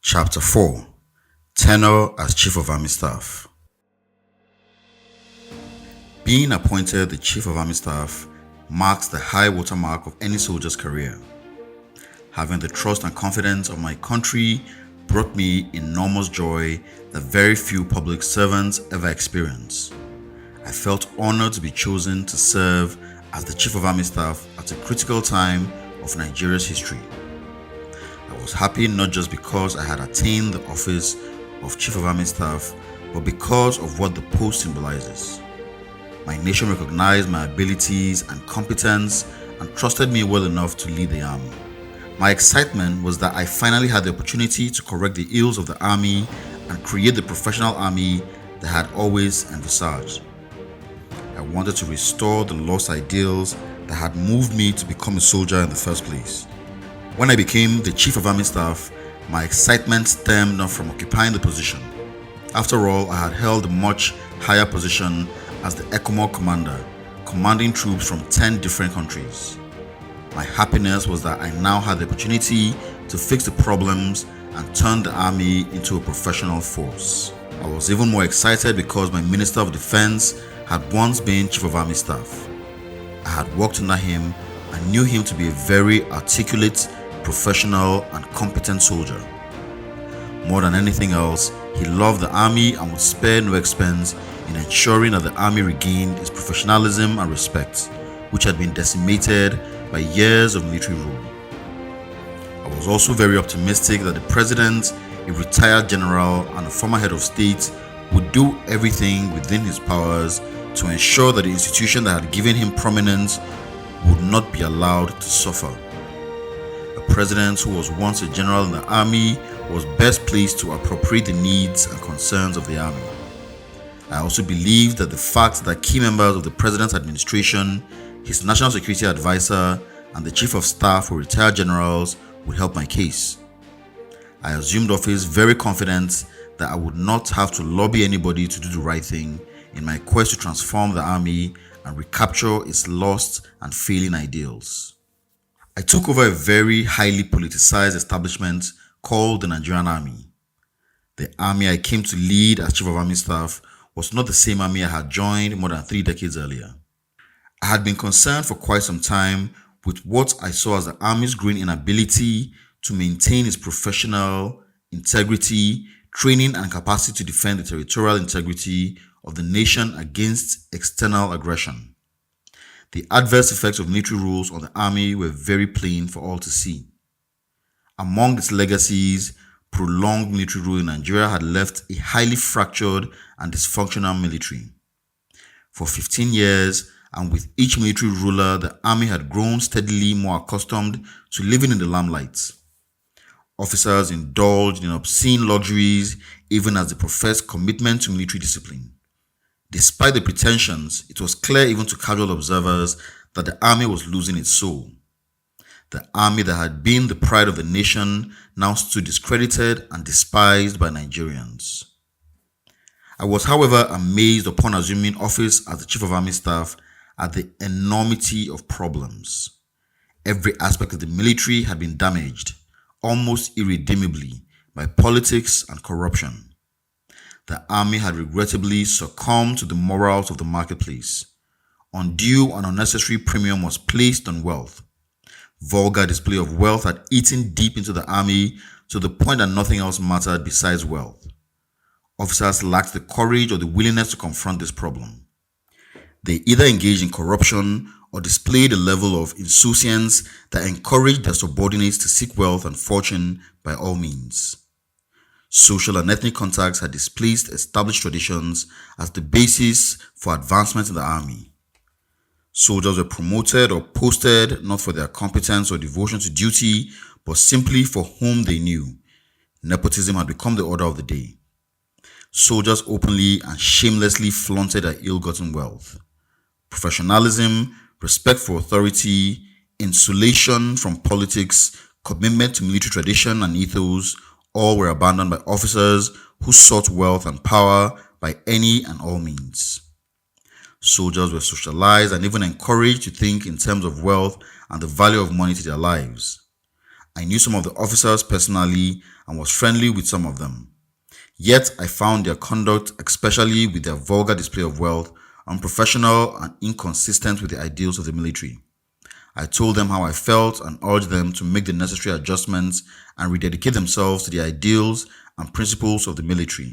Chapter 4: Tenure as Chief of Army Staff. Being appointed the Chief of Army Staff marks the high watermark of any soldier's career. Having the trust and confidence of my country brought me enormous joy that very few public servants ever experience. I felt honored to be chosen to serve as the Chief of Army Staff at a critical time of Nigeria's history. I was happy not just because I had attained the office of Chief of Army Staff, but because of what the post symbolizes. My nation recognized my abilities and competence and trusted me well enough to lead the army. My excitement was that I finally had the opportunity to correct the ills of the army and create the professional army that I had always envisaged. I wanted to restore the lost ideals that had moved me to become a soldier in the first place. When I became the Chief of Army Staff, my excitement stemmed not from occupying the position. After all, I had held a much higher position as the ECOMOG commander, commanding troops from 10 different countries. My happiness was that I now had the opportunity to fix the problems and turn the army into a professional force. I was even more excited because my Minister of Defense had once been Chief of Army Staff. I had worked under him and knew him to be a very articulate, professional and competent soldier. More than anything else, he loved the army and would spare no expense in ensuring that the army regained its professionalism and respect, which had been decimated by years of military rule. I was also very optimistic that the president, a retired general and a former head of state, would do everything within his powers to ensure that the institution that had given him prominence would not be allowed to suffer. A president who was once a general in the army was best placed to appropriate the needs and concerns of the army. I also believed that the fact that key members of the president's administration, his national security advisor, and the chief of staff were retired generals would help my case. I assumed office very confident that I would not have to lobby anybody to do the right thing in my quest to transform the army and recapture its lost and failing ideals. I took over a very highly politicized establishment called the Nigerian Army. The army I came to lead as Chief of Army Staff was not the same army I had joined more than 3 decades earlier. I had been concerned for quite some time with what I saw as the army's growing inability to maintain its professional integrity, training and capacity to defend the territorial integrity of the nation against external aggression. The adverse effects of military rules on the army were very plain for all to see. Among its legacies, prolonged military rule in Nigeria had left a highly fractured and dysfunctional military. For 15 years, and with each military ruler, the army had grown steadily more accustomed to living in the limelight. Officers indulged in obscene luxuries even as they professed commitment to military discipline. Despite the pretensions, it was clear even to casual observers that the army was losing its soul. The army that had been the pride of the nation now stood discredited and despised by Nigerians. I was, however, amazed upon assuming office as the Chief of Army Staff at the enormity of problems. Every aspect of the military had been damaged, almost irredeemably, by politics and corruption. The army had regrettably succumbed to the morals of the marketplace. Undue and unnecessary premium was placed on wealth. Vulgar display of wealth had eaten deep into the army to the point that nothing else mattered besides wealth. Officers lacked the courage or the willingness to confront this problem. They either engaged in corruption or displayed a level of insouciance that encouraged their subordinates to seek wealth and fortune by all means. Social and ethnic contacts had displaced established traditions as the basis for advancement in the army. Soldiers were promoted or posted not for their competence or devotion to duty, but simply for whom they knew. Nepotism had become the order of the day. Soldiers openly and shamelessly flaunted their ill-gotten wealth. Professionalism, respect for authority, insulation from politics, commitment to military tradition and ethos, all were abandoned by officers who sought wealth and power by any and all means. Soldiers were socialized and even encouraged to think in terms of wealth and the value of money to their lives. I knew some of the officers personally and was friendly with some of them. Yet I found their conduct, especially with their vulgar display of wealth, unprofessional and inconsistent with the ideals of the military. I told them how I felt and urged them to make the necessary adjustments and rededicate themselves to the ideals and principles of the military.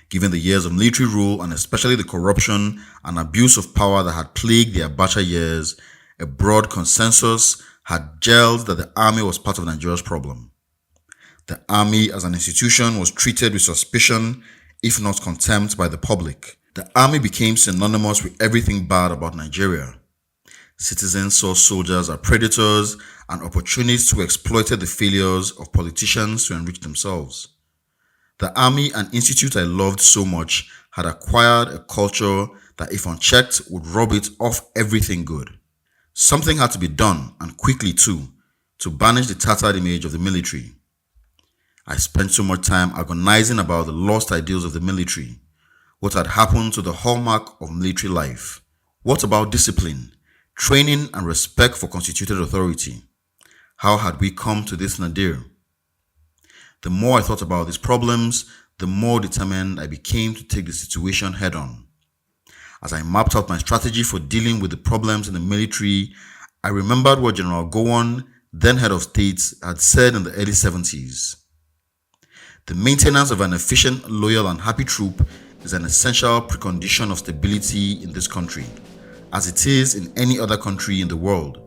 Given the years of military rule and especially the corruption and abuse of power that had plagued the Abacha years, a broad consensus had gelled that the army was part of Nigeria's problem. The army as an institution was treated with suspicion, if not contempt, by the public. The army became synonymous with everything bad about Nigeria. Citizens saw soldiers as predators and opportunists who exploited the failures of politicians to enrich themselves. The army, an institute I loved so much, had acquired a culture that, if unchecked, would rob it of everything good. Something had to be done, and quickly too, to banish the tattered image of the military. I spent so much time agonizing about the lost ideals of the military. What had happened to the hallmark of military life? What about discipline, training, and respect for constituted authority? How had we come to this nadir? The more I thought about these problems, the more determined I became to take the situation head on. As I mapped out my strategy for dealing with the problems in the military, I remembered what General Gowon, then head of state, had said in the early 70s. The maintenance of an efficient, loyal, and happy troop is an essential precondition of stability in this country, as it is in any other country in the world.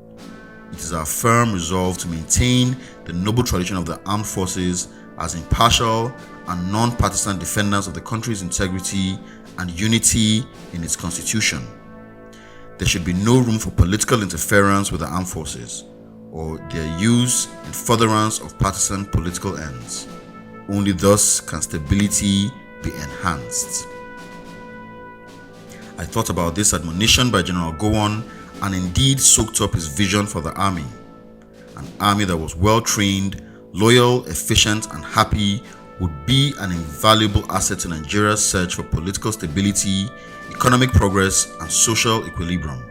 It is our firm resolve to maintain the noble tradition of the armed forces as impartial and non-partisan defenders of the country's integrity and unity in its constitution. There should be no room for political interference with the armed forces or their use in furtherance of partisan political ends. Only thus can stability be enhanced. I thought about this admonition by General Gowon and indeed soaked up his vision for the army. An army that was well trained, loyal, efficient, and happy would be an invaluable asset to Nigeria's search for political stability, economic progress, and social equilibrium.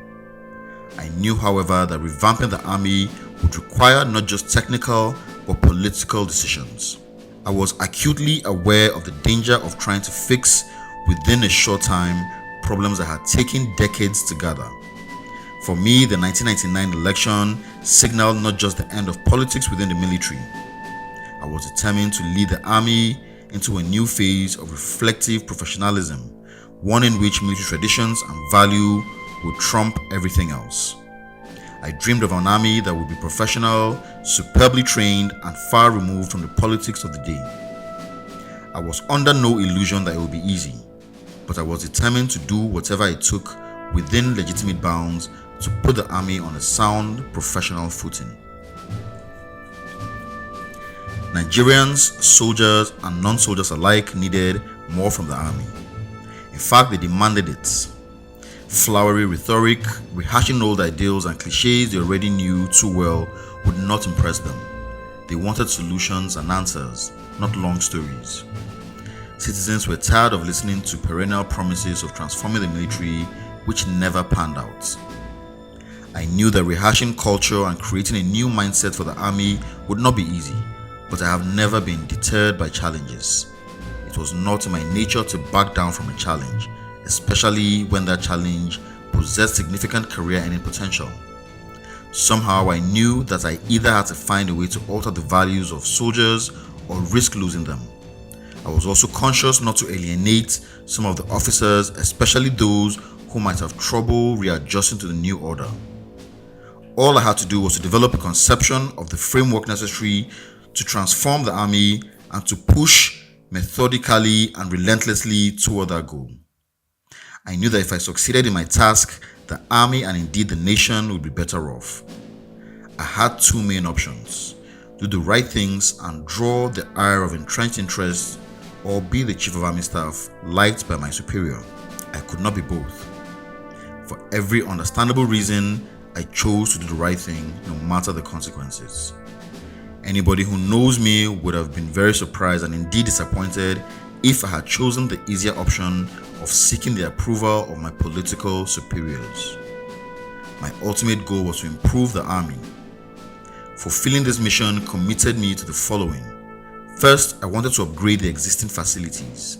I knew, however, that revamping the army would require not just technical but political decisions. I was acutely aware of the danger of trying to fix within a short time problems that had taken decades to gather. For me, the 1999 election signaled not just the end of politics within the military. I was determined to lead the army into a new phase of reflective professionalism, one in which military traditions and value would trump everything else. I dreamed of an army that would be professional, superbly trained, and far removed from the politics of the day. I was under no illusion that it would be easy, but I was determined to do whatever it took within legitimate bounds to put the army on a sound, professional footing. Nigerians, soldiers, and non-soldiers alike needed more from the army. In fact, they demanded it. Flowery rhetoric, rehashing old ideals and cliches they already knew too well would not impress them. They wanted solutions and answers, not long stories. Citizens were tired of listening to perennial promises of transforming the military, which never panned out. I knew that rehashing culture and creating a new mindset for the army would not be easy, but I have never been deterred by challenges. It was not in my nature to back down from a challenge, especially when that challenge possessed significant career-ending potential. Somehow I knew that I either had to find a way to alter the values of soldiers or risk losing them. I was also conscious not to alienate some of the officers, especially those who might have trouble readjusting to the new order. All I had to do was to develop a conception of the framework necessary to transform the army and to push methodically and relentlessly toward that goal. I knew that if I succeeded in my task, the army and indeed the nation would be better off. I had two main options: do the right things and draw the ire of entrenched interests, or be the chief of army staff liked by my superior. I could not be both. For every understandable reason, I chose to do the right thing no matter the consequences. Anybody who knows me would have been very surprised and indeed disappointed if I had chosen the easier option of seeking the approval of my political superiors. My ultimate goal was to improve the army. Fulfilling this mission committed me to the following. First, I wanted to upgrade the existing facilities.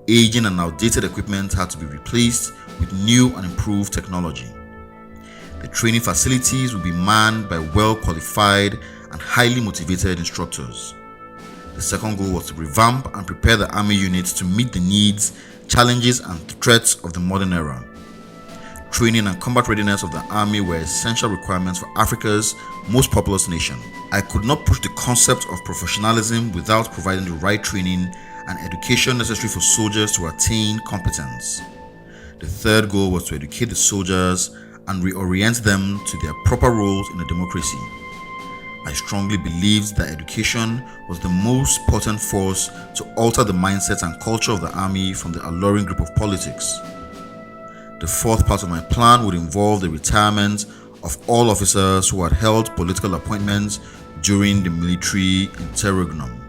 Aging and outdated equipment had to be replaced with new and improved technology. The training facilities would be manned by well-qualified and highly motivated instructors. The second goal was to revamp and prepare the Army units to meet the needs, challenges, and threats of the modern era. Training and combat readiness of the Army were essential requirements for Africa's most populous nation. I could not push the concept of professionalism without providing the right training and education necessary for soldiers to attain competence. The third goal was to educate the soldiers and reorient them to their proper roles in a democracy. I strongly believed that education was the most potent force to alter the mindset and culture of the Army from the alluring grip of politics. The fourth part of my plan would involve the retirement of all officers who had held political appointments during the military interregnum.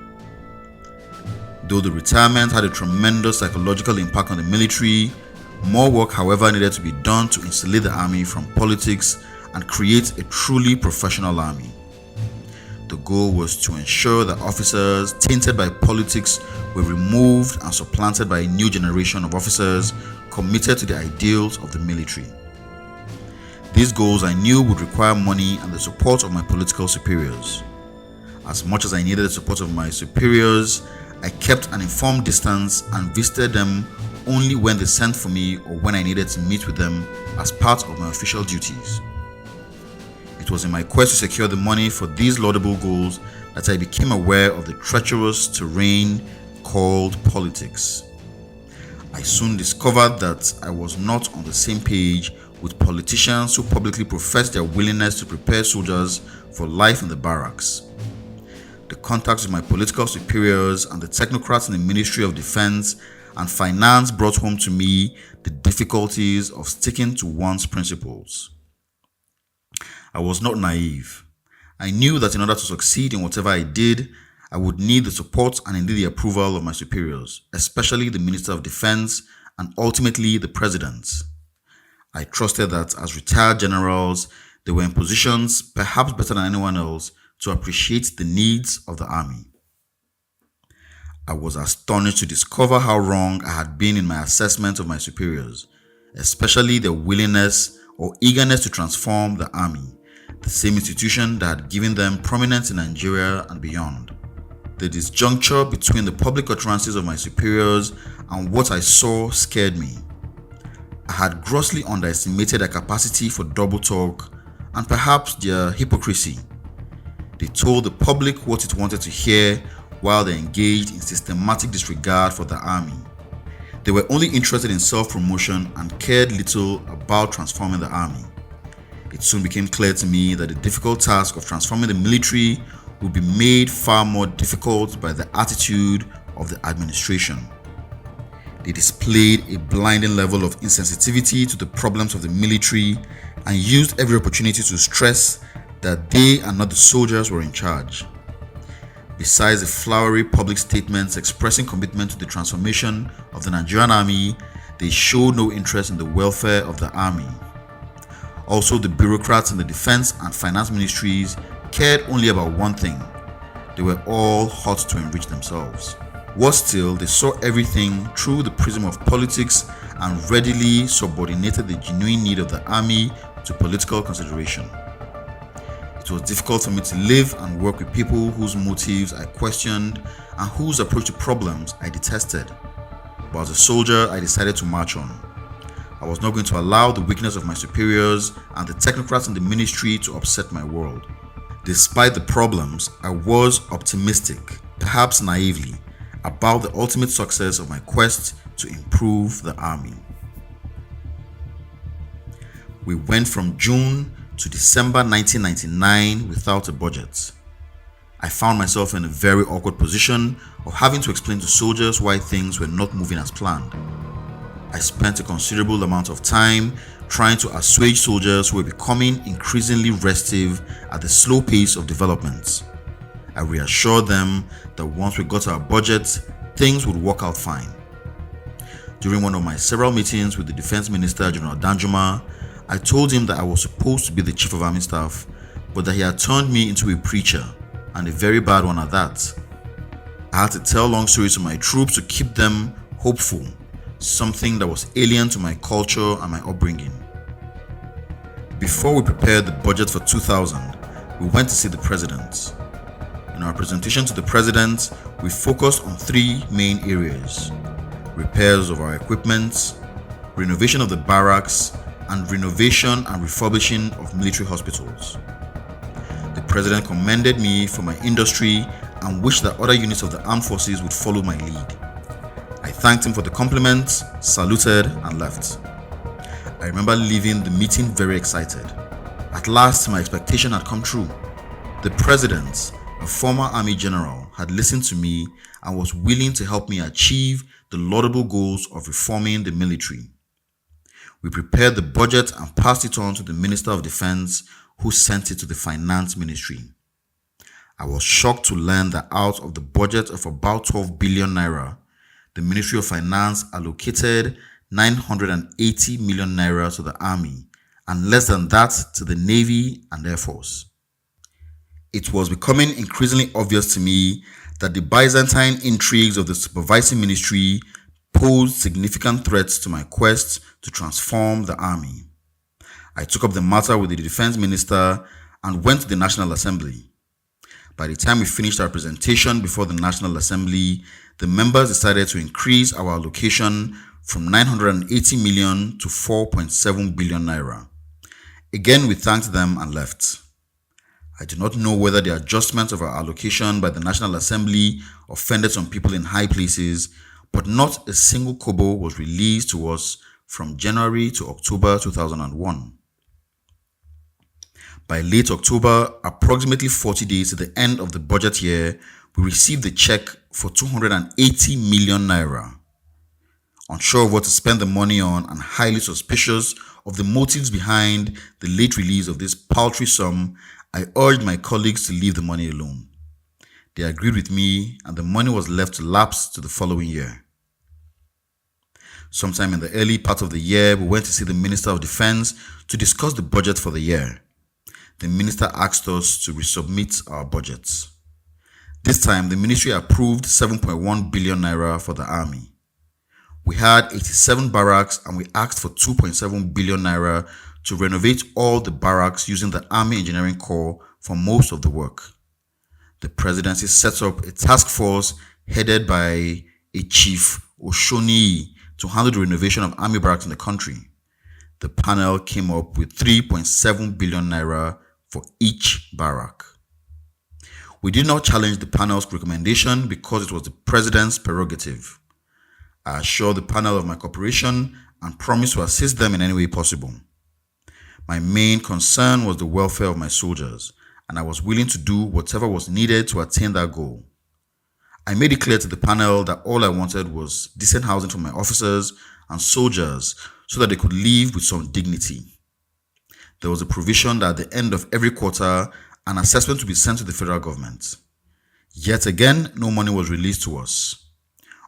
Though the retirement had a tremendous psychological impact on the military, more work, however, needed to be done to insulate the Army from politics and create a truly professional Army. The goal was to ensure that officers tainted by politics were removed and supplanted by a new generation of officers committed to the ideals of the military. These goals I knew would require money and the support of my political superiors. As much as I needed the support of my superiors, I kept an informed distance and visited them only when they sent for me or when I needed to meet with them as part of my official duties. It was in my quest to secure the money for these laudable goals that I became aware of the treacherous terrain called politics. I soon discovered that I was not on the same page with politicians who publicly professed their willingness to prepare soldiers for life in the barracks. The contacts with my political superiors and the technocrats in the Ministry of Defense and Finance brought home to me the difficulties of sticking to one's principles. I was not naive. I knew that in order to succeed in whatever I did, I would need the support and indeed the approval of my superiors, especially the Minister of Defense and ultimately the President. I trusted that as retired generals, they were in positions, perhaps better than anyone else, to appreciate the needs of the Army. I was astonished to discover how wrong I had been in my assessment of my superiors, especially their willingness or eagerness to transform the Army, the same institution that had given them prominence in Nigeria and beyond. The disjuncture between the public utterances of my superiors and what I saw scared me. I had grossly underestimated their capacity for double talk and perhaps their hypocrisy. They told the public what it wanted to hear while they engaged in systematic disregard for the Army. They were only interested in self-promotion and cared little about transforming the Army. It soon became clear to me that the difficult task of transforming the military would be made far more difficult by the attitude of the administration. They displayed a blinding level of insensitivity to the problems of the military and used every opportunity to stress that they and not the soldiers were in charge. Besides the flowery public statements expressing commitment to the transformation of the Nigerian Army, they showed no interest in the welfare of the Army. Also, the bureaucrats in the defense and finance ministries cared only about one thing. They were all hot to enrich themselves. Worse still, they saw everything through the prism of politics and readily subordinated the genuine need of the Army to political consideration. It was difficult for me to live and work with people whose motives I questioned and whose approach to problems I detested. But as a soldier, I decided to march on. I was not going to allow the weakness of my superiors and the technocrats in the ministry to upset my world. Despite the problems, I was optimistic, perhaps naively, about the ultimate success of my quest to improve the Army. We went from June to December 1999 without a budget. I found myself in a very awkward position of having to explain to soldiers why things were not moving as planned. I spent a considerable amount of time trying to assuage soldiers who were becoming increasingly restive at the slow pace of development. I reassured them that once we got our budget, things would work out fine. During one of my several meetings with the Defense Minister, General Danjuma, I told him that I was supposed to be the Chief of Army Staff, but that he had turned me into a preacher, and a very bad one at that. I had to tell long stories to my troops to keep them hopeful, something that was alien to my culture and my upbringing. Before we prepared the budget for 2000, we went to see the president. In our presentation to the president, we focused on three main areas: repairs of our equipment, renovation of the barracks, and renovation and refurbishing of military hospitals. The president commended me for my industry and wished that other units of the armed forces would follow my lead. I thanked him for the compliments, saluted, and left. I remember leaving the meeting very excited. At last, my expectation had come true. The president, a former army general, had listened to me and was willing to help me achieve the laudable goals of reforming the military. We prepared the budget and passed it on to the Minister of Defense, who sent it to the Finance Ministry. I was shocked to learn that out of the budget of about 12 billion naira, the Ministry of Finance allocated 980 million naira to the Army and less than that to the Navy and Air Force. It was becoming increasingly obvious to me that the Byzantine intrigues of the supervising ministry posed significant threats to my quest to transform the army. I took up the matter with the defense minister and went to the National Assembly. By the time we finished our presentation before the National Assembly, the members decided to increase our allocation from 980 million to 4.7 billion naira. Again, we thanked them and left. I do not know whether the adjustment of our allocation by the National Assembly offended some people in high places, but not a single kobo was released to us from January to October 2001. By late October, approximately 40 days to the end of the budget year, we received a check for 280 million naira. Unsure of what to spend the money on and highly suspicious of the motives behind the late release of this paltry sum, I urged my colleagues to leave the money alone. They agreed with me, and the money was left to lapse to the following year. Sometime in the early part of the year, we went to see the Minister of Defense to discuss the budget for the year. The minister asked us to resubmit our budgets. This time, the ministry approved 7.1 billion naira for the army. We had 87 barracks and we asked for 2.7 billion naira to renovate all the barracks using the Army Engineering Corps for most of the work. The presidency set up a task force headed by a Chief Oshoni to handle the renovation of army barracks in the country. The panel came up with 3.7 billion naira for each barrack. We did not challenge the panel's recommendation because it was the president's prerogative. I assured the panel of my cooperation and promised to assist them in any way possible. My main concern was the welfare of my soldiers, and I was willing to do whatever was needed to attain that goal. I made it clear to the panel that all I wanted was decent housing for my officers and soldiers so that they could live with some dignity. There was a provision that at the end of every quarter, an assessment would be sent to the federal government. Yet again, no money was released to us.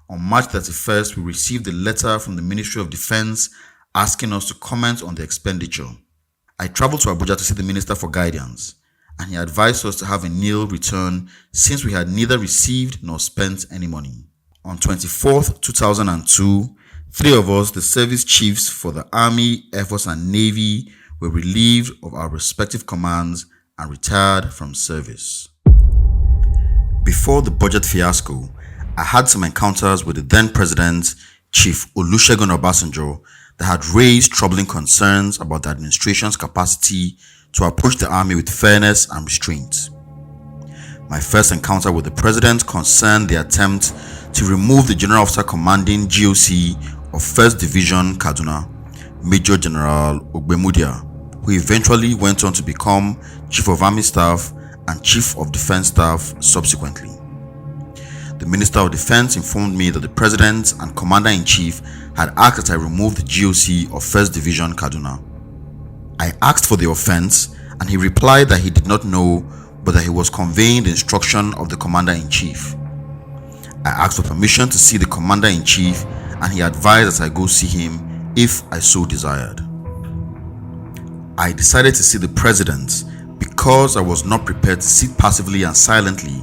On March 31st, we received a letter from the Ministry of Defense asking us to comment on the expenditure. I traveled to Abuja to see the minister for guidance, and he advised us to have a nil return since we had neither received nor spent any money. On 24th, 2002, three of us, the service chiefs for the Army, Air Force, and Navy, were relieved of our respective commands and retired from service. Before the budget fiasco, I had some encounters with the then President, Chief Olusegun Obasanjo, that had raised troubling concerns about the administration's capacity to approach the army with fairness and restraint. My first encounter with the President concerned the attempt to remove the General Officer Commanding GOC of 1st Division Kaduna, Major General Ogbemudia, who eventually went on to become Chief of Army Staff and Chief of Defense Staff subsequently. The Minister of Defense informed me that the President and Commander-in-Chief had asked that I remove the GOC of 1st Division Kaduna. I asked for the offense, and he replied that he did not know, but that he was conveying the instruction of the Commander-in-Chief. I asked for permission to see the Commander-in-Chief, and he advised that I go see him if I so desired. I decided to see the President because because I was not prepared to sit passively and silently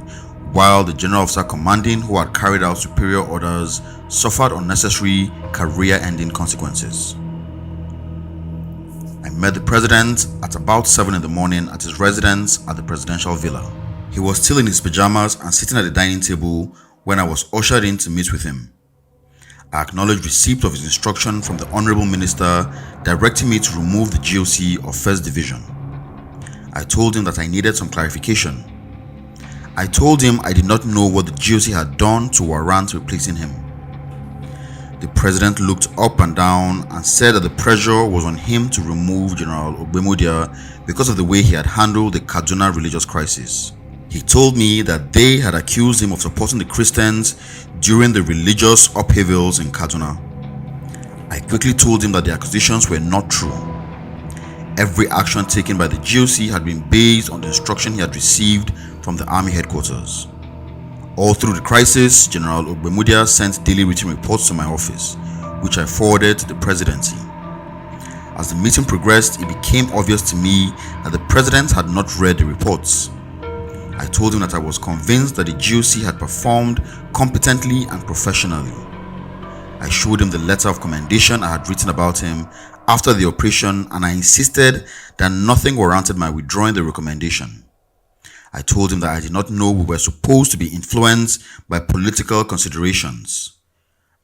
while the general officer commanding, who had carried out superior orders, suffered unnecessary career-ending consequences. I met the president at about 7 in the morning at his residence at the presidential villa. He was still in his pajamas and sitting at the dining table when I was ushered in to meet with him. I acknowledged receipt of his instruction from the Honorable Minister directing me to remove the GOC of 1st Division. I told him that I needed some clarification. I told him I did not know what the GOC had done to warrant replacing him. The president looked up and down and said that the pressure was on him to remove General Ogbemudia because of the way he had handled the Kaduna religious crisis. He told me that they had accused him of supporting the Christians during the religious upheavals in Kaduna. I quickly told him that the accusations were not true. Every action taken by the GOC had been based on the instruction he had received from the army headquarters. All through the crisis, General Ogbemudia sent daily written reports to my office, which I forwarded to the presidency. As the meeting progressed, it became obvious to me that the president had not read the reports. I told him that I was convinced that the GOC had performed competently and professionally. I showed him the letter of commendation I had written about him after the operation, and I insisted that nothing warranted my withdrawing the recommendation. I told him that I did not know we were supposed to be influenced by political considerations.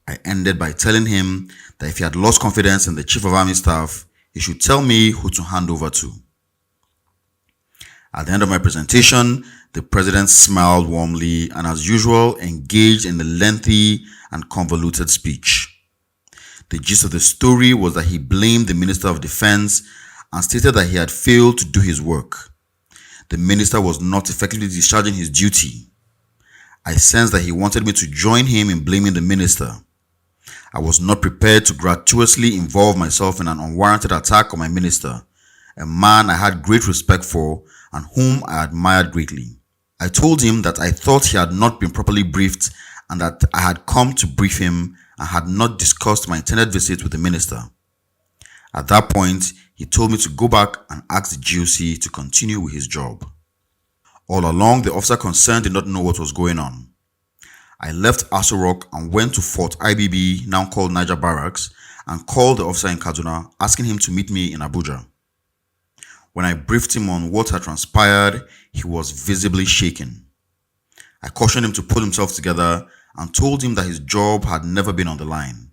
I ended by telling him that if he had lost confidence in the Chief of Army Staff, he should tell me who to hand over to. At the end of my presentation, the president smiled warmly and, as usual, engaged in a lengthy and convoluted speech. The gist of the story was that he blamed the Minister of Defense and stated that he had failed to do his work. The minister was not effectively discharging his duty. I sensed that he wanted me to join him in blaming the minister. I was not prepared to gratuitously involve myself in an unwarranted attack on my minister, a man I had great respect for and whom I admired greatly. I told him that I thought he had not been properly briefed and that I had come to brief him and had not discussed my intended visit with the minister. At that point, he told me to go back and ask the GOC to continue with his job. All along, the officer concerned did not know what was going on. I left Aso Rock and went to Fort IBB, now called Niger Barracks, and called the officer in Kaduna, asking him to meet me in Abuja. When I briefed him on what had transpired, he was visibly shaken. I cautioned him to pull himself together and told him that his job had never been on the line.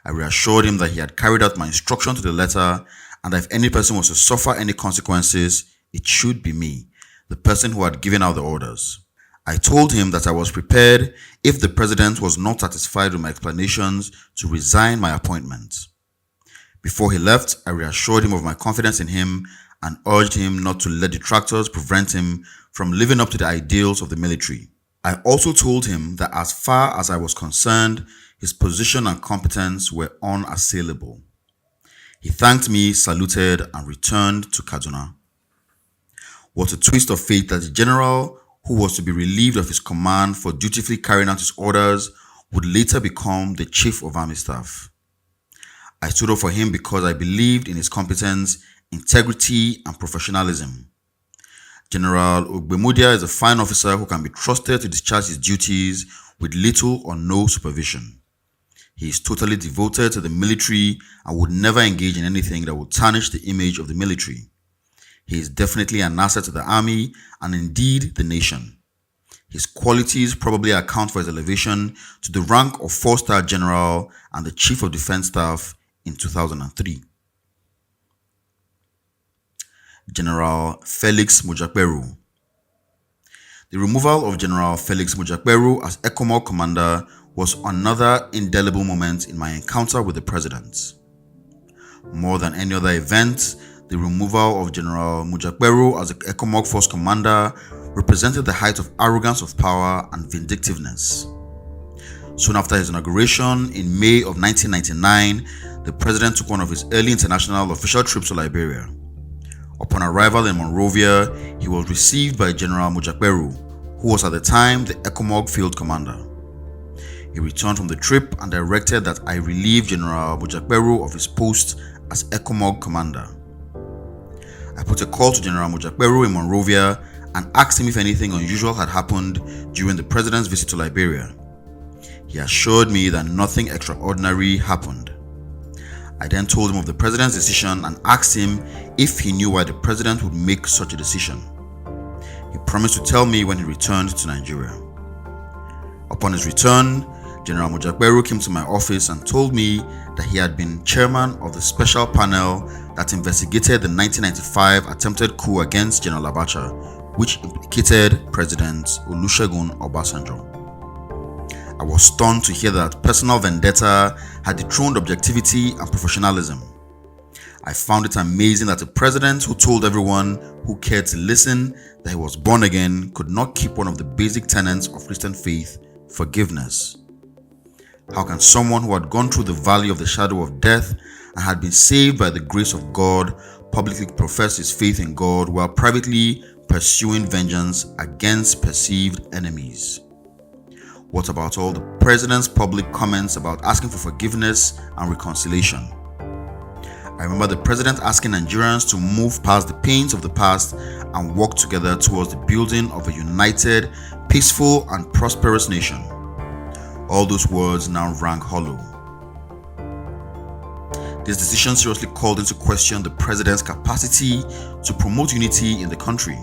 I reassured him that he had carried out my instruction to the letter and that if any person was to suffer any consequences, it should be me, the person who had given out the orders. I told him that I was prepared, if the president was not satisfied with my explanations, to resign my appointment. Before he left, I reassured him of my confidence in him and urged him not to let detractors prevent him from living up to the ideals of the military. I also told him that as far as I was concerned, his position and competence were unassailable. He thanked me, saluted, and returned to Kaduna. What a twist of fate that the general, who was to be relieved of his command for dutifully carrying out his orders, would later become the Chief of Army Staff. I stood up for him because I believed in his competence, integrity, and professionalism. General Ogbemudia is a fine officer who can be trusted to discharge his duties with little or no supervision. He is totally devoted to the military and would never engage in anything that would tarnish the image of the military. He is definitely an asset to the army and indeed the nation. His qualities probably account for his elevation to the rank of 4-star general and the Chief of Defense Staff in 2003. General Felix Mojakperu. The removal of General Felix Mojakperu as ECOMOG commander was another indelible moment in my encounter with the president. More than any other event, the removal of General Mojakperu as the ECOMOG force commander represented the height of arrogance of power and vindictiveness. Soon after his inauguration in May of 1999, the president took one of his early international official trips to Liberia. Upon arrival in Monrovia, he was received by General Mojakperu, who was at the time the ECOMOG field commander. He returned from the trip and directed that I relieve General Mojakperu of his post as ECOMOG commander. I put a call to General Mojakperu in Monrovia and asked him if anything unusual had happened during the president's visit to Liberia. He assured me that nothing extraordinary happened. I then told him of the president's decision and asked him if he knew why the president would make such a decision. He promised to tell me when he returned to Nigeria. Upon his return, General Mojakperu came to my office and told me that he had been chairman of the special panel that investigated the 1995 attempted coup against General Abacha, which implicated President Olusegun Obasanjo. I was stunned to hear that personal vendetta had dethroned objectivity and professionalism. I found it amazing that a president who told everyone who cared to listen that he was born again could not keep one of the basic tenets of Christian faith, forgiveness. How can someone who had gone through the valley of the shadow of death and had been saved by the grace of God publicly profess his faith in God while privately pursuing vengeance against perceived enemies? What about all the president's public comments about asking for forgiveness and reconciliation? I remember the president asking Nigerians to move past the pains of the past and work together towards the building of a united, peaceful, and prosperous nation. All those words now rang hollow. This decision seriously called into question the president's capacity to promote unity in the country.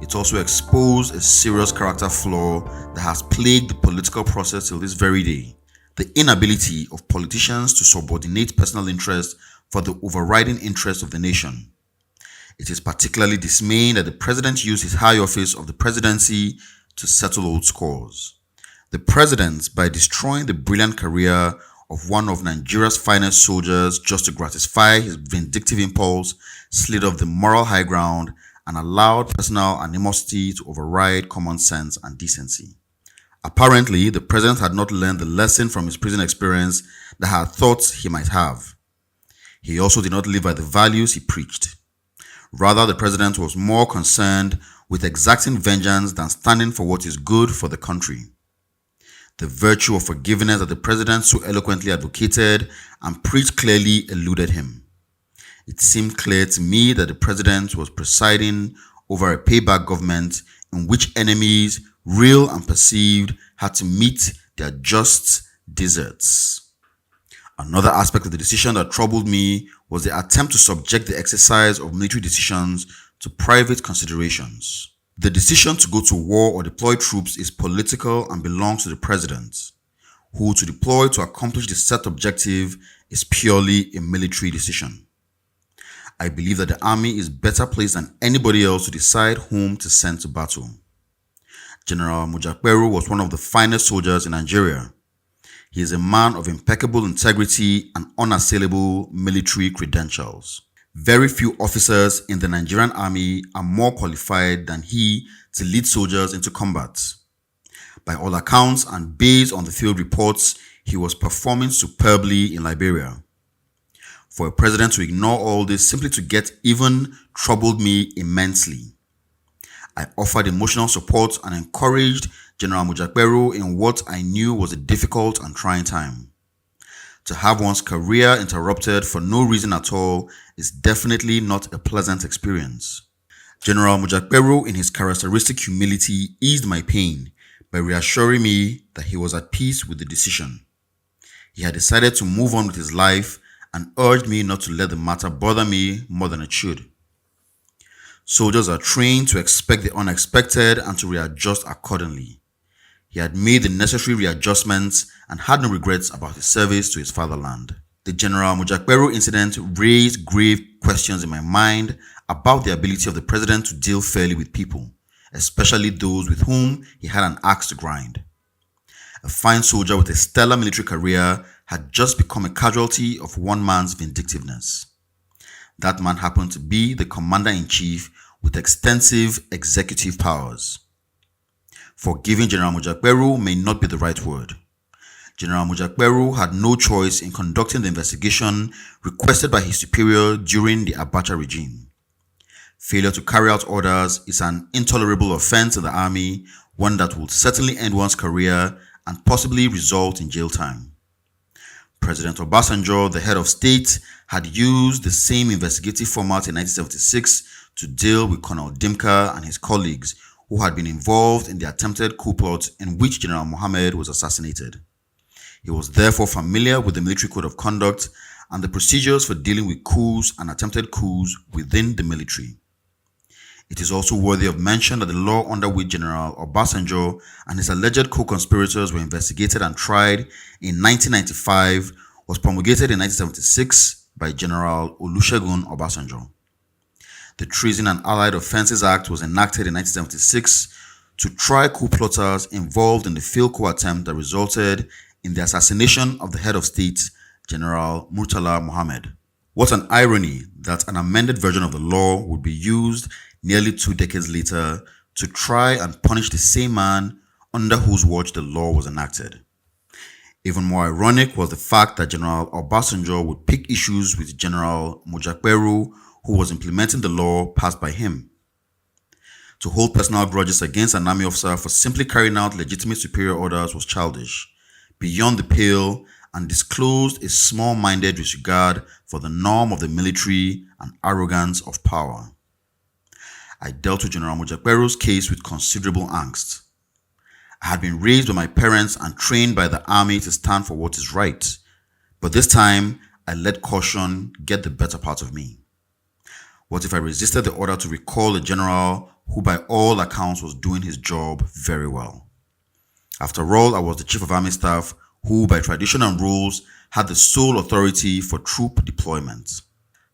It also exposed a serious character flaw that has plagued the political process till this very day: the inability of politicians to subordinate personal interest for the overriding interest of the nation. It is particularly dismaying that the president used his high office of the presidency to settle old scores. The president, by destroying the brilliant career of one of Nigeria's finest soldiers just to gratify his vindictive impulse, slid off the moral high ground and allowed personal animosity to override common sense and decency. Apparently, the president had not learned the lesson from his prison experience that I had thought he might have. He also did not live by the values he preached. Rather, the president was more concerned with exacting vengeance than standing for what is good for the country. The virtue of forgiveness that the president so eloquently advocated and preached clearly eluded him. It seemed clear to me that the president was presiding over a payback government in which enemies, real and perceived, had to meet their just deserts. Another aspect of the decision that troubled me was the attempt to subject the exercise of military decisions to private considerations. The decision to go to war or deploy troops is political and belongs to the president. Who to deploy to accomplish the set objective is purely a military decision. I believe that the army is better placed than anybody else to decide whom to send to battle. General Mojakperu was one of the finest soldiers in Nigeria. He is a man of impeccable integrity and unassailable military credentials. Very few officers in the Nigerian army are more qualified than he to lead soldiers into combat. By all accounts and based on the field reports, he was performing superbly in Liberia. For a president to ignore all this simply to get even troubled me immensely. I offered emotional support and encouraged General Mojakperu in what I knew was a difficult and trying time. To have one's career interrupted for no reason at all is definitely not a pleasant experience. General Mojakperu, in his characteristic humility, eased my pain by reassuring me that he was at peace with the decision. He had decided to move on with his life and urged me not to let the matter bother me more than it should. Soldiers are trained to expect the unexpected and to readjust accordingly. He had made the necessary readjustments and had no regrets about his service to his fatherland. The General Mojakperu incident raised grave questions in my mind about the ability of the president to deal fairly with people, especially those with whom he had an axe to grind. A fine soldier with a stellar military career had just become a casualty of one man's vindictiveness. That man happened to be the commander-in-chief with extensive executive powers. Forgiving General Mojakperu may not be the right word. General Mojakperu had no choice in conducting the investigation requested by his superior during the Abacha regime. Failure to carry out orders is an intolerable offense in the army, one that will certainly end one's career and possibly result in jail time. President Obasanjo, the head of state, had used the same investigative format in 1976 to deal with Colonel Dimka and his colleagues who had been involved in the attempted coup plot in which General Mohammed was assassinated. He was therefore familiar with the military code of conduct and the procedures for dealing with coups and attempted coups within the military. It is also worthy of mention that the law under which General Obasanjo and his alleged co-conspirators were investigated and tried in 1995 was promulgated in 1976 by General Olusegun Obasanjo. The Treason and Allied Offences Act was enacted in 1976 to try coup plotters involved in the failed coup attempt that resulted in the assassination of the head of state, General Murtala Mohammed. What an irony that an amended version of the law would be used nearly 2 decades later to try and punish the same man under whose watch the law was enacted. Even more ironic was the fact that General Obasanjo would pick issues with General Mojakperu, who was implementing the law passed by him. To hold personal grudges against an army officer for simply carrying out legitimate superior orders was childish, beyond the pale, and disclosed a small-minded disregard for the norm of the military and arrogance of power. I dealt with General Mojakperu's case with considerable angst. I had been raised by my parents and trained by the army to stand for what is right, but this time I let caution get the better part of me. What if I resisted the order to recall a general who by all accounts was doing his job very well? After all, I was the Chief of Army Staff who, by tradition and rules, had the sole authority for troop deployment.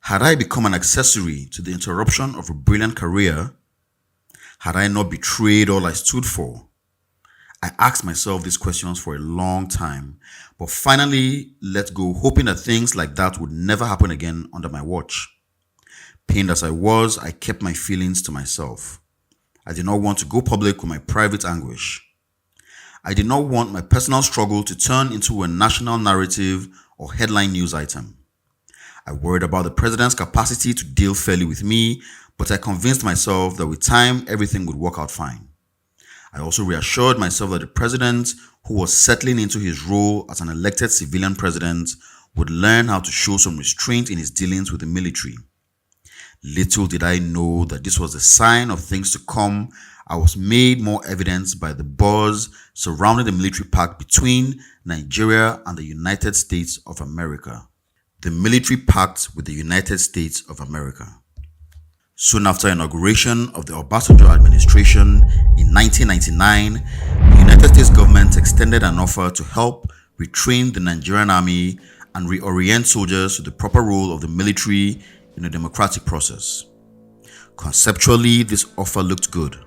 Had I become an accessory to the interruption of a brilliant career? Had I not betrayed all I stood for? I asked myself these questions for a long time, but finally let go, hoping that things like that would never happen again under my watch. Pained as I was, I kept my feelings to myself. I did not want to go public with my private anguish. I did not want my personal struggle to turn into a national narrative or headline news item. I worried about the president's capacity to deal fairly with me, but I convinced myself that with time, everything would work out fine. I also reassured myself that the president, who was settling into his role as an elected civilian president, would learn how to show some restraint in his dealings with the military. Little did I know that this was a sign of things to come. I was made more evident by the buzz surrounding the military pact between Nigeria and the United States of America. The military pact with the United States of America. Soon after inauguration of the Obasanjo administration in 1999, the United States government extended an offer to help retrain the Nigerian army and reorient soldiers to the proper role of the military in a democratic process. Conceptually, this offer looked good.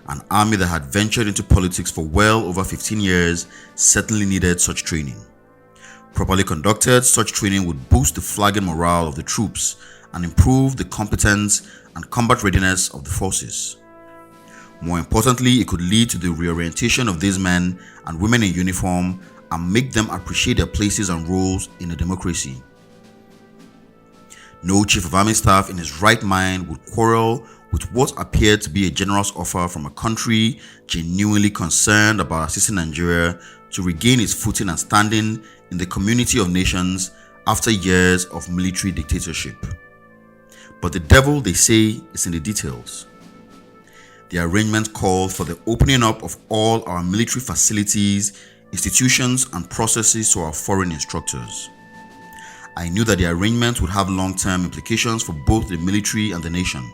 An army that had ventured into politics for well over 15 years certainly needed such training. Properly conducted, such training would boost the flagging morale of the troops and improve the competence and combat readiness of the forces. More importantly, it could lead to the reorientation of these men and women in uniform and make them appreciate their places and roles in a democracy. No Chief of Army Staff in his right mind would quarrel with what appeared to be a generous offer from a country genuinely concerned about assisting Nigeria to regain its footing and standing in the community of nations after years of military dictatorship. But the devil, they say, is in the details. The arrangement called for the opening up of all our military facilities, institutions, and processes to our foreign instructors. I knew that the arrangement would have long-term implications for both the military and the nation.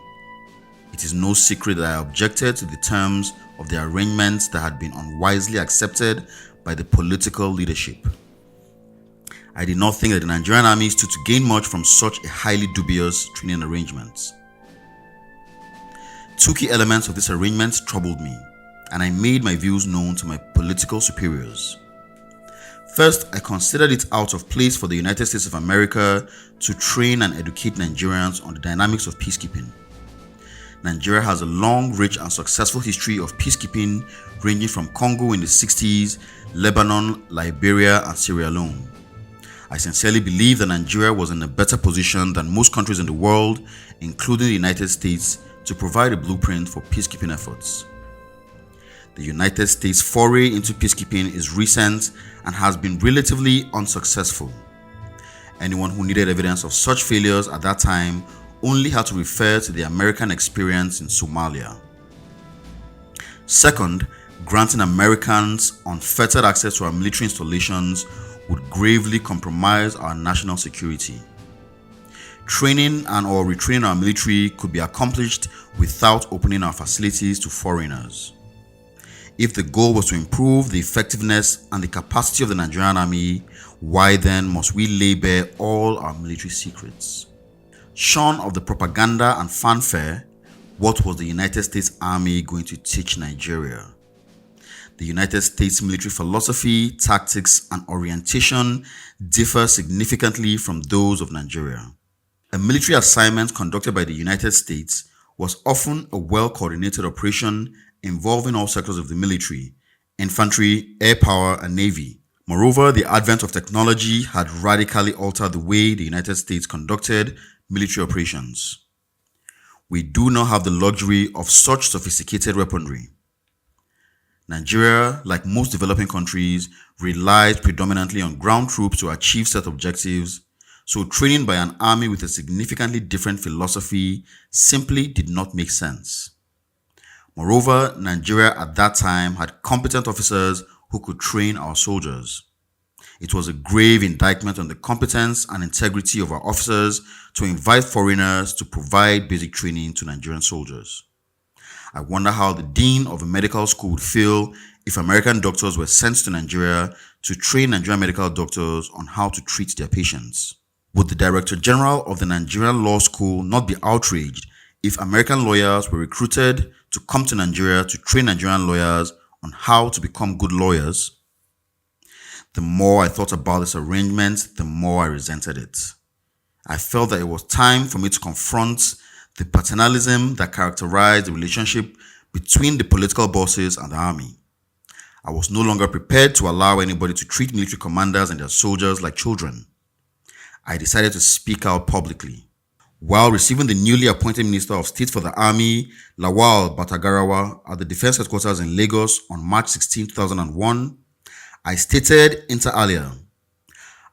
It is no secret that I objected to the terms of the arrangements that had been unwisely accepted by the political leadership. I did not think that the Nigerian army stood to gain much from such a highly dubious training arrangement. Two key elements of this arrangement troubled me, and I made my views known to my political superiors. First, I considered it out of place for the United States of America to train and educate Nigerians on the dynamics of peacekeeping. Nigeria has a long, rich, and successful history of peacekeeping ranging from Congo in the 60s, Lebanon, Liberia, and Sierra Leone. I sincerely believe that Nigeria was in a better position than most countries in the world, including the United States, to provide a blueprint for peacekeeping efforts. The United States' foray into peacekeeping is recent and has been relatively unsuccessful. Anyone who needed evidence of such failures at that time only had to refer to the American experience in Somalia. Second, granting Americans unfettered access to our military installations would gravely compromise our national security. Training and/or retraining our military could be accomplished without opening our facilities to foreigners. If the goal was to improve the effectiveness and the capacity of the Nigerian army, why then must we lay bare all our military secrets? Shorn of the propaganda and fanfare, what was the United States Army going to teach Nigeria? The United States military philosophy, tactics, and orientation differ significantly from those of Nigeria. A military assignment conducted by the United States was often a well-coordinated operation involving all sectors of the military: infantry, air power, and navy. Moreover, the advent of technology had radically altered the way the United States conducted military operations. We do not have the luxury of such sophisticated weaponry. Nigeria, like most developing countries, relies predominantly on ground troops to achieve set objectives, so training by an army with a significantly different philosophy simply did not make sense. Moreover, Nigeria at that time had competent officers who could train our soldiers. It was a grave indictment on the competence and integrity of our officers to invite foreigners to provide basic training to Nigerian soldiers. I wonder how the dean of a medical school would feel if American doctors were sent to Nigeria to train Nigerian medical doctors on how to treat their patients. Would the Director General of the Nigerian Law School not be outraged if American lawyers were recruited to come to Nigeria to train Nigerian lawyers on how to become good lawyers? The more I thought about this arrangement, the more I resented it. I felt that it was time for me to confront the paternalism that characterized the relationship between the political bosses and the army. I was no longer prepared to allow anybody to treat military commanders and their soldiers like children. I decided to speak out publicly. While receiving the newly appointed Minister of State for the Army, Lawal Batagarawa, at the Defense Headquarters in Lagos on March 16, 2001, I stated inter alia,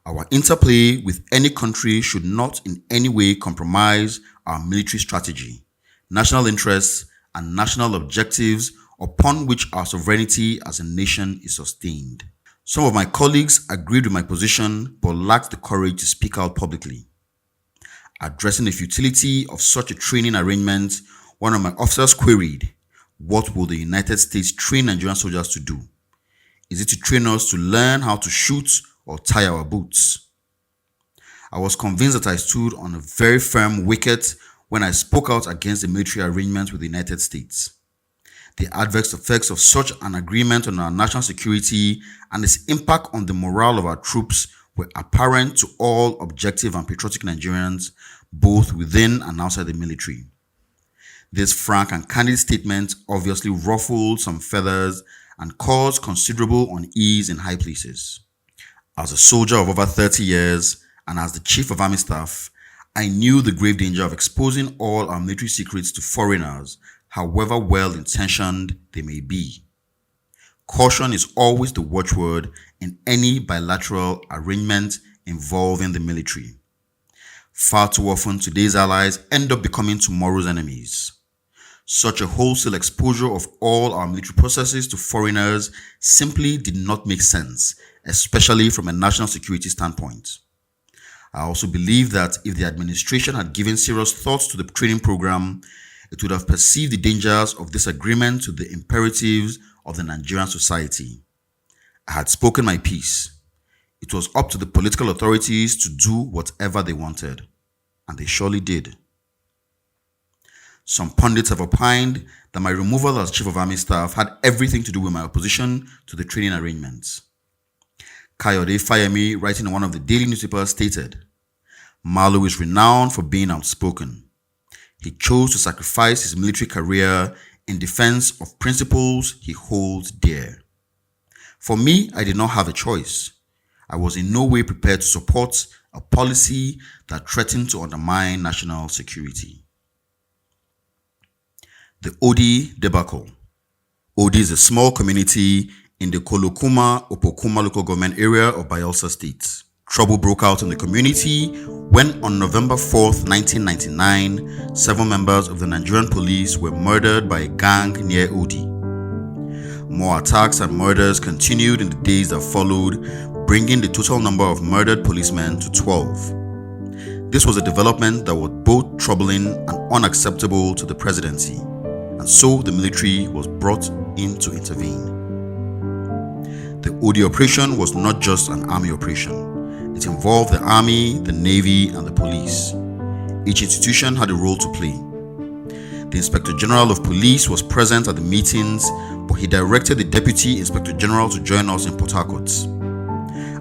our interplay with any country should not in any way compromise our military strategy, national interests, and national objectives upon which our sovereignty as a nation is sustained. Some of my colleagues agreed with my position but lacked the courage to speak out publicly. Addressing the futility of such a training arrangement, one of my officers queried, what will the United States train Nigerian soldiers to do? Is it to train us to learn how to shoot or tie our boots? I was convinced that I stood on a very firm wicket when I spoke out against the military arrangement with the United States. The adverse effects of such an agreement on our national security and its impact on the morale of our troops were apparent to all objective and patriotic Nigerians, both within and outside the military. This frank and candid statement obviously ruffled some feathers and caused considerable unease in high places. As a soldier of over 30 years and as the Chief of Army Staff, I knew the grave danger of exposing all our military secrets to foreigners, however well-intentioned they may be. Caution is always the watchword in any bilateral arrangement involving the military. Far too often, today's allies end up becoming tomorrow's enemies. Such a wholesale exposure of all our military processes to foreigners simply did not make sense, especially from a national security standpoint. I also believe that if the administration had given serious thought to the training program, it would have perceived the dangers of this agreement to the imperatives of the Nigerian society. I had spoken my piece. It was up to the political authorities to do whatever they wanted, and they surely did. Some pundits have opined that my removal as Chief of Army Staff had everything to do with my opposition to the training arrangements. Kayode Fayemi, writing in one of the daily newspapers, stated, Malu is renowned for being outspoken. He chose to sacrifice his military career in defense of principles he holds dear. For me, I did not have a choice. I was in no way prepared to support a policy that threatened to undermine national security. The Odi Debacle. Odi is a small community in the Kolokuma-Opokuma local government area of Bayelsa State. Trouble broke out in the community when on November 4th, 1999, 7 members of the Nigerian police were murdered by a gang near Odi. More attacks and murders continued in the days that followed, bringing the total number of murdered policemen to 12. This was a development that was both troubling and unacceptable to the presidency, and so the military was brought in to intervene. The Odi operation was not just an army operation. It involved the army, the navy, and the police. Each institution had a role to play. The Inspector General of Police was present at the meetings, but he directed the Deputy Inspector General to join us in Port Harcourt.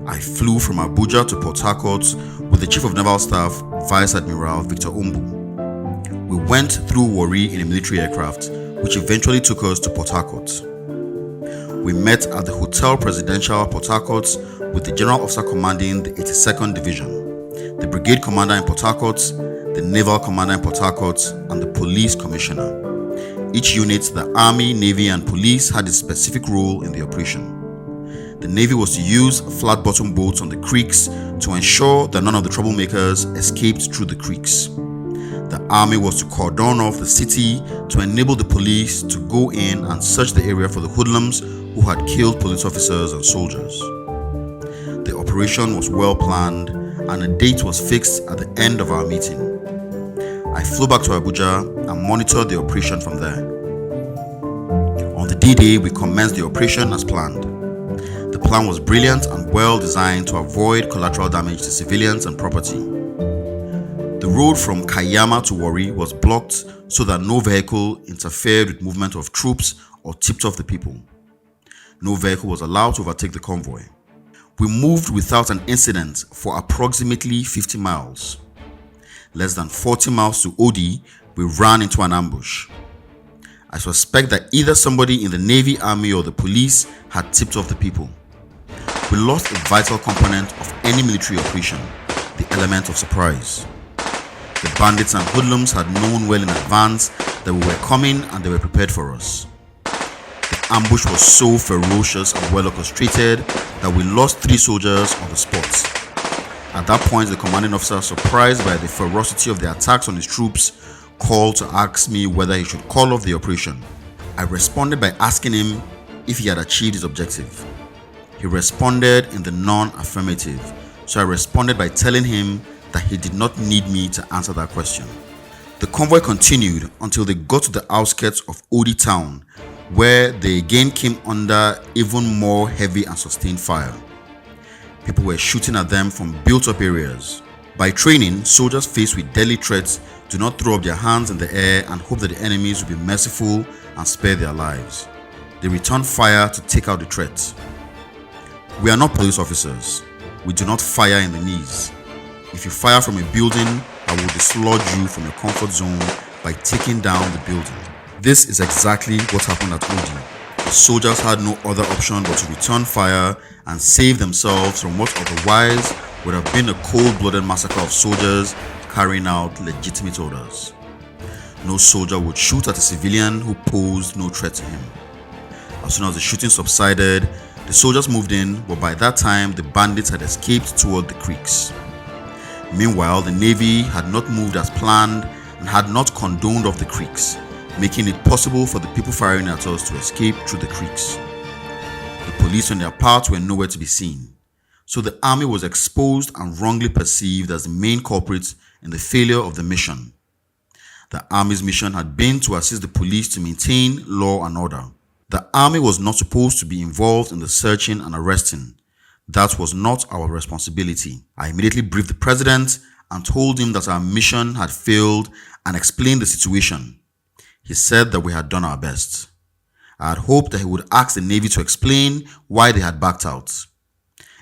I flew from Abuja to Port Harcourt with the Chief of Naval Staff, Vice Admiral Victor Umbu. We went through Warri in a military aircraft, which eventually took us to Port Harcourt. We met at the Hotel Presidential Port Harcourt with the General Officer commanding the 82nd Division, the Brigade Commander in Port Harcourt, the Naval Commander in Port Harcourt, and the Police Commissioner. Each unit, the Army, Navy, and Police, had a specific role in the operation. The Navy was to use flat-bottom boats on the creeks to ensure that none of the troublemakers escaped through the creeks. The Army was to cordon off the city to enable the police to go in and search the area for the hoodlums who had killed police officers and soldiers. The operation was well planned and a date was fixed at the end of our meeting. I flew back to Abuja and monitored the operation from there. On the D-Day, we commenced the operation as planned. The plan was brilliant and well designed to avoid collateral damage to civilians and property. The road from Kayama to Warri was blocked so that no vehicle interfered with movement of troops or tipped off the people. No vehicle was allowed to overtake the convoy. We moved without an incident for approximately 50 miles. Less than 40 miles to Odi, we ran into an ambush. I suspect that either somebody in the Navy, Army, or the police had tipped off the people. We lost a vital component of any military operation, the element of surprise. The bandits and hoodlums had known well in advance that we were coming and they were prepared for us. The ambush was so ferocious and well orchestrated that we lost 3 soldiers on the spot. At that point, the commanding officer, surprised by the ferocity of the attacks on his troops, called to ask me whether he should call off the operation. I responded by asking him if he had achieved his objective. He responded in the non-affirmative, so I responded by telling him that he did not need me to answer that question. The convoy continued until they got to the outskirts of Odi town, where they again came under even more heavy and sustained fire. People were shooting at them from built-up areas. By training, soldiers faced with deadly threats do not throw up their hands in the air and hope that the enemies will be merciful and spare their lives. They return fire to take out the threat. We are not police officers. We do not fire in the knees. If you fire from a building, I will dislodge you from your comfort zone by taking down the building. This is exactly what happened at Odi. The soldiers had no other option but to return fire and save themselves from what otherwise would have been a cold-blooded massacre of soldiers carrying out legitimate orders. No soldier would shoot at a civilian who posed no threat to him. As soon as the shooting subsided, the soldiers moved in, but by that time the bandits had escaped toward the creeks. Meanwhile, the Navy had not moved as planned and had not condoned off the creeks, making it possible for the people firing at us to escape through the creeks. The police on their part were nowhere to be seen, so the army was exposed and wrongly perceived as the main culprit in the failure of the mission. The army's mission had been to assist the police to maintain law and order. The army was not supposed to be involved in the searching and arresting. That was not our responsibility. I immediately briefed the president and told him that our mission had failed and explained the situation. He said that we had done our best. I had hoped that he would ask the Navy to explain why they had backed out.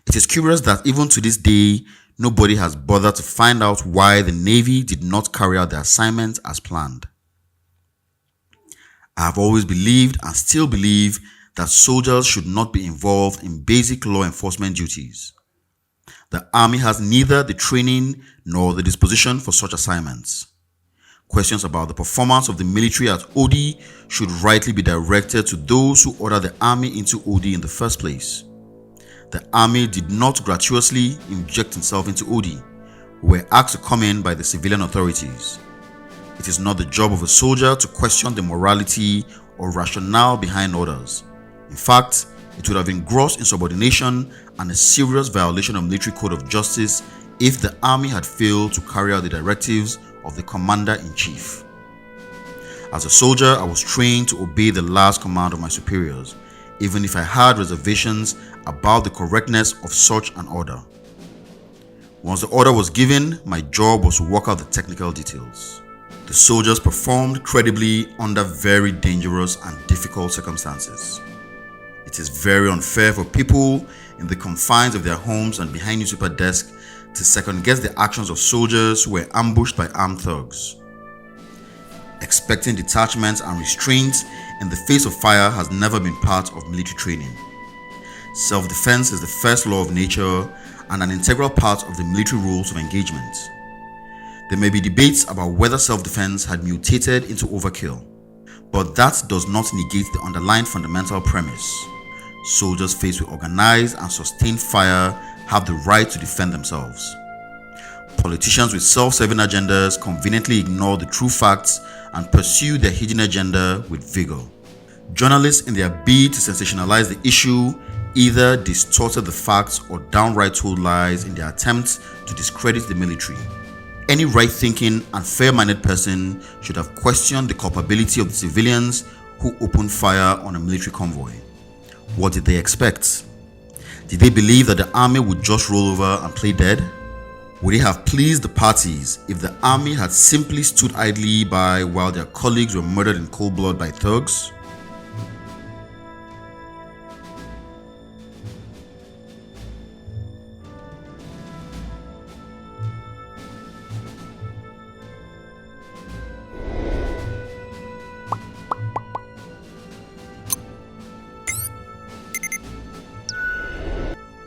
It is curious that even to this day, nobody has bothered to find out why the Navy did not carry out their assignment as planned. I have always believed and still believe that soldiers should not be involved in basic law enforcement duties. The army has neither the training nor the disposition for such assignments. Questions about the performance of the military at Odi should rightly be directed to those who ordered the army into Odi in the first place. The army did not gratuitously inject itself into Odi. We were asked to come in by the civilian authorities. It is not the job of a soldier to question the morality or rationale behind orders. In fact, it would have been gross insubordination and a serious violation of military code of justice if the army had failed to carry out the directives of the commander-in-chief. As a soldier, I was trained to obey the last command of my superiors, even if I had reservations about the correctness of such an order. Once the order was given, my job was to work out the technical details. The soldiers performed credibly under very dangerous and difficult circumstances. It is very unfair for people in the confines of their homes and behind newspaper desks to second-guess the actions of soldiers who were ambushed by armed thugs. Expecting detachment and restraint in the face of fire has never been part of military training. Self-defense is the first law of nature and an integral part of the military rules of engagement. There may be debates about whether self-defense had mutated into overkill, but that does not negate the underlying fundamental premise. Soldiers faced with organized and sustained fire have the right to defend themselves. Politicians with self-serving agendas conveniently ignore the true facts and pursue their hidden agenda with vigor. Journalists, in their bid to sensationalize the issue, either distorted the facts or downright told lies in their attempts to discredit the military. Any right-thinking and fair-minded person should have questioned the culpability of the civilians who opened fire on a military convoy. What did they expect? Did they believe that the army would just roll over and play dead? Would it have pleased the parties if the army had simply stood idly by while their colleagues were murdered in cold blood by thugs?